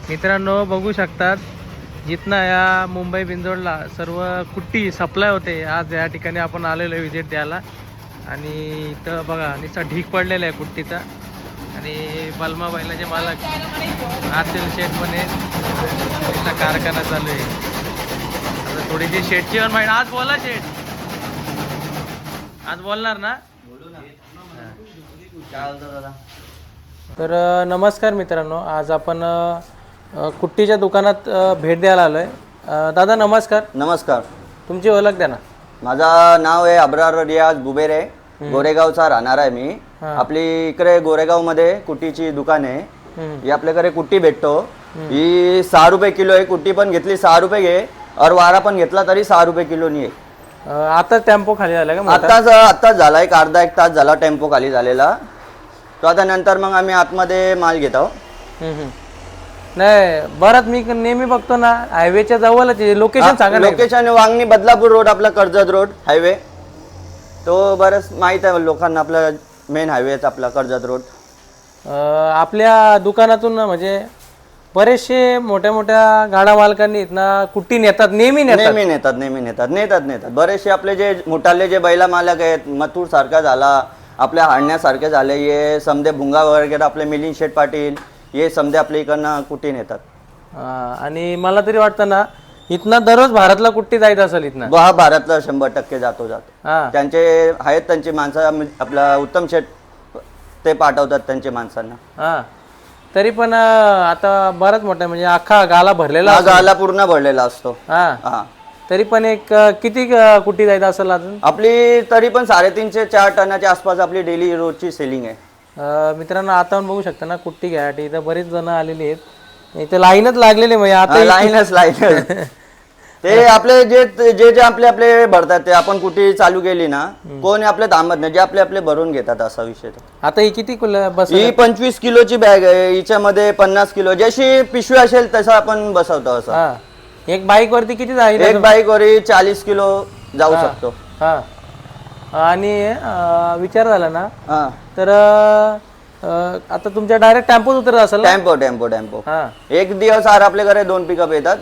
मित्रांनो बघू शकतात जितना या मुंबई बिंजोडला सर्व कुट्टी सप्लाय होते. आज या ठिकाणी आपण आलेलो आहे विजिट द्यायला आणि इथं बघा नुसता ढीक पडलेला आहे कुट्टीचा. आणि बलमा बैलाचे मालक आतील शेठमध्ये इथला कारखाना चालू आहे. आता थोडीशी शेठची पण माहिती. आज बोला शेठ, आज बोलणार ना? तर नमस्कार मित्रांनो, आज आपण कुट्टीच्या दुकानात भेट द्यायला आलोय. दादा नमस्कार. नमस्कार. तुमची ओळख द्या ना. माझं नाव आहे अब्रार रियाज बुबेरे, गोरेगावचा राहणार आहे मी. आपली इकडे गोरेगाव मध्ये कुट्टीची दुकान आहे. ही आपल्याकडे कुट्टी भेटतो. ही 6 रुपये किलो आहे. कुट्टी पण घेतली 6 रुपये घे और वारा पण घेतला तरी 6 रुपये किलो नाही आहे. आता टेम्पो खाली झाला का? आत्ताच झाला, एक अर्धा एक तास झाला टेम्पो खाली झालेला. तो आता नंतर मग आम्ही आतमध्ये माल घेतो. नाही बरंच मी नेहमी बघतो ना हायवेच्या जवळच लोकेशन सांगा. लोकेशन वांगणी बदलापूर रोड, आपला कर्जत रोड हायवे. तो बरंच माहित आहे लोकांना. आपला मेन हायवे आपला कर्जत रोड. आपल्या दुकानातून म्हणजे बरेचसे मोठ्या मोठ्या गाडा मालकांनी इथनं कुट्टी नेतात, नेहमी नेतात. बरेचसे आपले जे मोठाले जे बैला मालक आहेत, मथुर सारखा झाला, आपल्या हाडण्यासारखे झाले, हे समदे भुंगा वगैरे आपले मिलिंद शेठ पाटील, हे समदे आपल्या इकडनं कुट्टी नेतात. आणि मला तरी वाटतं ना इथनं दररोज भारतला कुट्टी जायचं असेल. इथनं हा भारतला 100% जातो. त्यांचे आहेत त्यांची माणसं, आपला उत्तम शेठ ते पाठवतात त्यांच्या माणसांना. तरी पण आता बराच मोठा म्हणजे अख्खा गाला भरलेला, गाला पूर्ण भरलेला असतो. तरी पण एक किती कुट्टी जायचं असेल अजून? आपली तरी पण 3.5 ते 4 टनाच्या आसपास आपली डेली रोजची सेलिंग आहे. मित्रांनो आता आपण बघू शकता ना कुट्टी घ्यायसाठी इथं बरेच जण आलेले आहेत. इथे लाईनच लागलेली म्हणजे आता लाईनच ते आपले जे आपले आपले भरतात ते आपण कुठे चालू केली ना, कोणी आपले थांबत नाही, जे आपले आपले भरून घेतात असा विषय. आता ही किती बस? ही 25 किलोची बॅग आहे. हिच्यामध्ये 50 किलो जशी पिशवी असेल तसं आपण बसवतो. असं एक बाईक वरती किती जाईल? एक बाईक वरती 40 किलो जाऊ शकतो. आणि विचार झाला ना तर आता तुमच्या डायरेक्ट टेम्पोत उतरत असेल? टेम्पो. एक दिवस आर आपल्याकडे 2 पिकअप येतात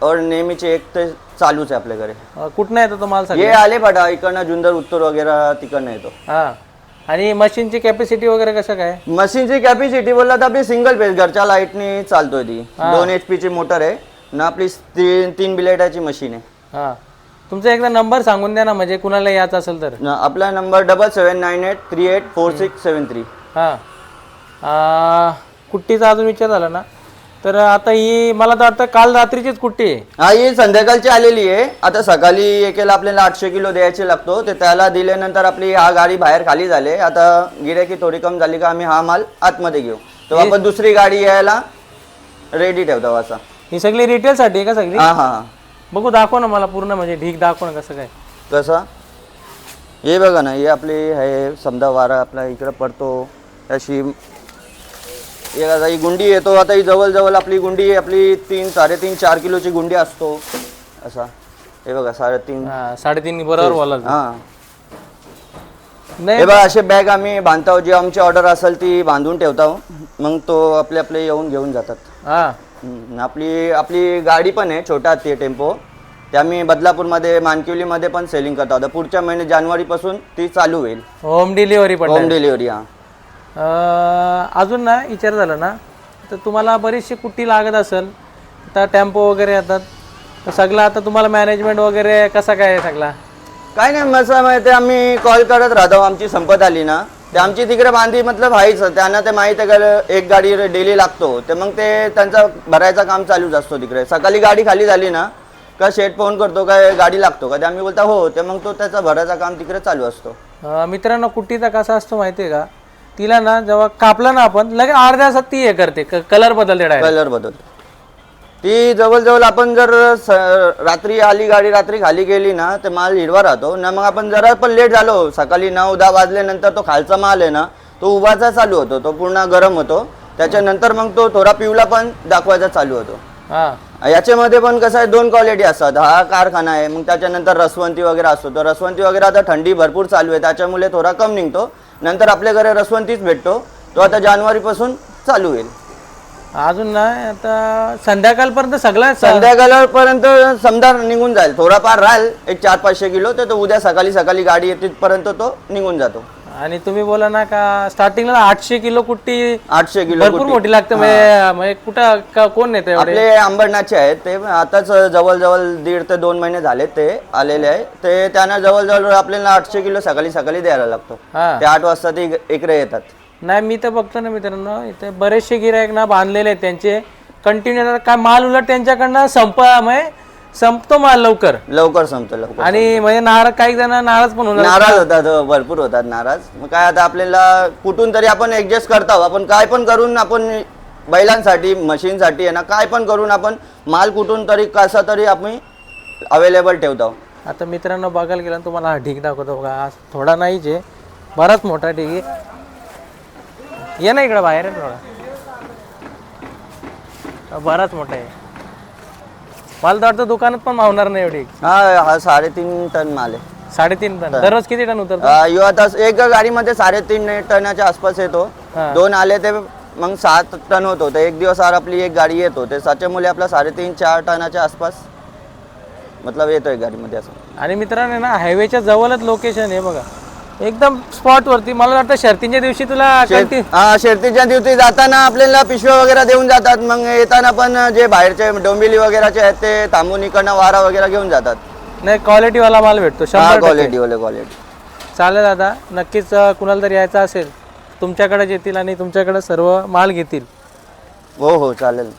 और नेहमीचे एक ते चालूच आहे आपल्याकडे. कुठनं येतो तो माल? हे आले फाटा इकडनं जुन्नर उत्तर वगैरे तिकडनं येतो. आणि मशीनची कॅपॅसिटी वगैरे कसं काय? मशीनची कॅपॅसिटी बोलला तर आपली सिंगल फेज घरच्या लाईटनी चालतोय. ती 2 HP ची मोटर आहे ना. आपली 3 ब्लेडाची मशीन आहे. तुमचा एकदा नंबर सांगून द्या ना, म्हणजे कुणाला यायचं असेल तर. आपला नंबर 7798384673. कुट्टीचा अजून विचार झाला ना तर आता ही मला तर वाटतं काल रात्रीचीच कुट्टी आहे. ही संध्याकाळची आलेली आहे. आता सकाळी एकेला आपल्याला 800 किलो द्यायचे लागतो. ते त्याला दिल्यानंतर आपली हा गाडी बाहेर खाली झाले. आता गिऱ्हाईकी थोडी कमी झाली का आम्ही हा माल आतमध्ये घेऊ, तो आपण दुसरी गाडी यायला रेडी ठेवतो. असा ही सगळी रिटेल साठी आहे का सगळी? हा. बघू दाखव ना मला पूर्ण, म्हणजे ढीक दाखव ना कसं काय. कसं हे बघा ना, हे आपली आहे समजा वारा आपला इकडे पडतो अशी. ही गुंडी येतो. आता ही जवळ आपली गुंडी आपली 3-3.5-4 किलोची गुंडी असतो. असा हे बघा 3.5 बरोबर बोला. हे बघा असे बॅग आम्ही बांधतो. जी आमची ऑर्डर असेल ती बांधून ठेवतो. मग तो आपले येऊन घेऊन जातात. आपली गाडी पण आहे छोटा हत्ती टेम्पो. ते आम्ही बदलापूरमध्ये मानकिवलीमध्ये पण सेलिंग करतो. आता पुढच्या महिन्यात जानेवारीपासून ती चालू होईल. Home delivery. Home delivery. अजून ना विचार झाला ना तर तुम्हाला बरीचशी कुट्टी लागत असेल. आता टेम्पो वगैरे येतात तर सगळं आता तुम्हाला मॅनेजमेंट वगैरे कसा काय सगळा? काय नाही, मसा माहिती आम्ही कॉल करत राहतो. आमची संपत आली ना ते आमची तिकडे बांधी मतलब आहेच. त्यांना ते माहिती आहे का एक गाडी डेली लागतो. ते मग ते त्यांचा भरायचा काम चालूच असतो तिकडे. सकाळी गाडी खाली झाली ना का शेट फोन करतो काय गाडी लागतो का, ते आम्ही बोलता हो. ते मग तो त्याचा भरायचा काम तिकडे चालू असतो. मित्रांनो कुट्टीचा कसा असतो माहिती आहे का, तिला ना जेव्हा कापला ना आपण लगेच अर्ध्या तासात ती हे करते, कलर बदलते. ती जवळ आपण जर रात्री आली गाडी, रात्री खाली गेली ना ते माल हिरवा राहतो ना. मग आपण जरा पण लेट झालो, सकाळी 9-10 वाजल्यानंतर तो खालचा माल आहे ना तो उभाचा चालू होतो, तो पूर्ण गरम होतो. त्याच्यानंतर मग तो थोडा पिवला पण दाखवायचा चालू होतो. याच्यामध्ये पण कसं आहे 2 क्वालिटी असतात. हा कारखाना आहे. मग त्याच्यानंतर रसवंती वगैरे असतो. तो रसवंती वगैरे आता थंडी भरपूर चालू आहे त्याच्यामुळे थोडा कम निघतो. नंतर आपल्याकडे रसवंतीच भेटतो. तो आता जानेवारीपासून चालू होईल. अजून नाही आता संध्याकाळपर्यंत सगळं संध्याकाळपर्यंत समजा निघून जाईल. थोडाफार राहील एक 400-500 किलो, तर तो उद्या सकाळी गाडी येते पर्यंत तो निघून जातो. आणि तुम्ही बोला ना का स्टार्टिंगला 800 किलो कुट्टी 800 किलो भरपूर मोठी लागते. म्हणजे कुठं कोण नेते एवढे? आपले अंबरनाथचे आहेत ते, आताच जवळजवळ 1.5 ते 2 महिने झाले ते आलेले आहे. ते त्यांना जवळजवळ आपल्याला 800 किलो सकाळी द्यायला लागतो. हा. ते 8 वाजता ते इकडे येतात. नाही मी तर बघतो ना मित्रांनो, इथे बरेचसे गिरायक ना बांधलेले आहेत त्यांचे कंटिन्यू. काय माल उलट त्यांच्याकडनं संपतो माल लवकर संपतो. आणि म्हणजे नाराज, काही जण नाराज पण होणार. नाराज होतात, भरपूर होतात नाराज. मग काय आता आपल्याला कुठून तरी आपण ऍडजस्ट करतो. आपण काय पण करून आपण बैलांसाठी मशीनसाठी आहे ना, काय पण करून आपण माल कुठून तरी कसा तरी आपण अवेलेबल ठेवतो. आता मित्रांनो बघायला गेला तुम्हाला हा ढीक दाखवतो बघा. आज थोडा नाहीच आहे, बराच मोठा ढीक आहे. ये ना इकडं बाहेर आहे थोडा, बराच मोठा आहे. मला तर वाटतं दुकानात पण मावणार नाही एवढी. हा 3.5 टन माल आहे. 3.5 टन. दररोज किती टन उतरतो? यो आता एक गाडीमध्ये 3.5 टनाच्या आसपास येतो. 2 आले ते मग 7 टन होतो. तर एक दिवस आपली एक गाडी येतो, ते त्याच्यामुळे आपला 3.5-4 टनाच्या आसपास मतलब येतोय गाडीमध्ये असं. आणि मित्रांनो ना हायवेच्या जवळच लोकेशन आहे बघा, एकदम स्पॉट वरती. मला वाटतं शर्तीच्या दिवशी तुला शर्तीच्या दिवशी जाताना आपल्याला पिशव्या वगैरे देऊन जातात. मग येताना पण जे बाहेरचे डोंबिवली वगैरेचे आहेत ते थांबून इकडनं वारा वगैरे घेऊन जातात. नाही क्वालिटी वाला माल भेटतो 100%. क्वालिटी. चालेल दादा, नक्कीच कुणाला तरी यायचं असेल तुमच्याकडे येतील आणि तुमच्याकडे सर्व माल घेतील. हो चालेल.